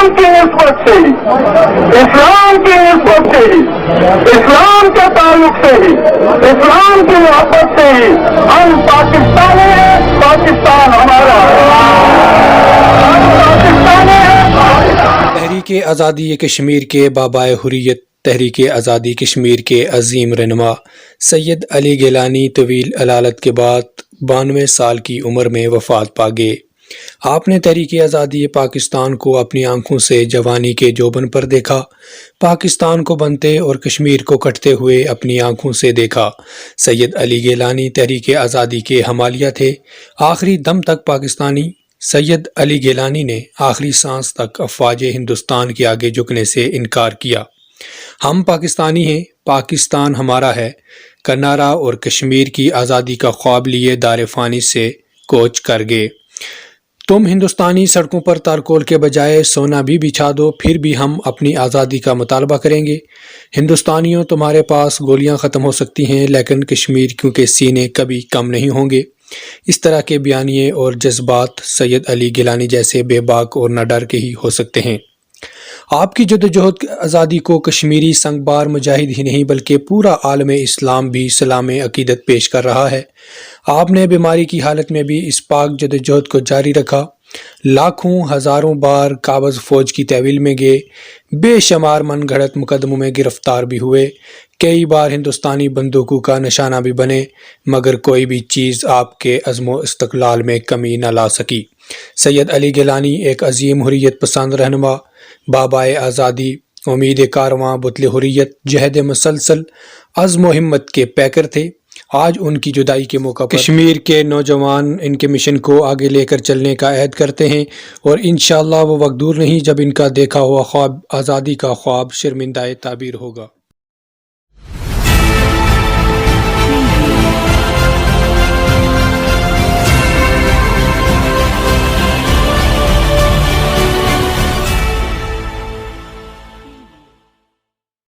اسلام کی نسبت سے ہی، اسلام کی نسبت سے ہی، اسلام کے تعلق سے ہی، اسلام کی محبت سے ہی ہم پاکستانی ہیں، پاکستان ہمارا ہے، ہم پاکستانی ہیں۔ تحریک آزادی کشمیر کے بابائے حریت، تحریک آزادی کشمیر کے عظیم رہنما سید علی گیلانی طویل علالت کے بعد 92 سال کی عمر میں وفات پا گئے۔ آپ نے تحریک آزادی پاکستان کو اپنی آنکھوں سے جوانی کے جوبن پر دیکھا، پاکستان کو بنتے اور کشمیر کو کٹتے ہوئے اپنی آنکھوں سے دیکھا۔ سید علی گیلانی تحریک آزادی کے حامیہ تھے۔ آخری دم تک پاکستانی سید علی گیلانی نے آخری سانس تک افواج ہندوستان کے آگے جھکنے سے انکار کیا۔ ہم پاکستانی ہیں، پاکستان ہمارا ہے کا نعرہ اور کشمیر کی آزادی کا خواب لیے دار فانی سے کوچ کر گئے۔ تم ہندوستانی سڑکوں پر تارکول کے بجائے سونا بھی بچھا دو، پھر بھی ہم اپنی آزادی کا مطالبہ کریں گے۔ ہندوستانیوں، تمہارے پاس گولیاں ختم ہو سکتی ہیں لیکن کشمیر کیونکہ سینے کبھی کم نہیں ہوں گے۔ اس طرح کے بیانیے اور جذبات سید علی گیلانی جیسے بے باک اور نہ ڈر کے ہی ہو سکتے ہیں۔ آپ کی جدوجہد آزادی کو کشمیری سنگ بار مجاہد ہی نہیں بلکہ پورا عالم اسلام بھی سلام عقیدت پیش کر رہا ہے۔ آپ نے بیماری کی حالت میں بھی اس پاک جدوجہد کو جاری رکھا، لاکھوں ہزاروں بار قابض فوج کی تحویل میں گئے، بے شمار من گھڑت مقدموں میں گرفتار بھی ہوئے، کئی بار ہندوستانی بندوقوں کا نشانہ بھی بنے، مگر کوئی بھی چیز آپ کے عزم و استقلال میں کمی نہ لا سکی۔ سید علی گیلانی ایک عظیم حریت پسند رہنما، بابائے آزادی، امید کارواں، بطل حریت، جہد مسلسل، عزم و ہمت کے پیکر تھے۔ آج ان کی جدائی کے موقع پر کشمیر کے نوجوان ان کے مشن کو آگے لے کر چلنے کا عہد کرتے ہیں، اور انشاءاللہ وہ وقت دور نہیں جب ان کا دیکھا ہوا خواب، آزادی کا خواب، شرمندہ تعبیر ہوگا۔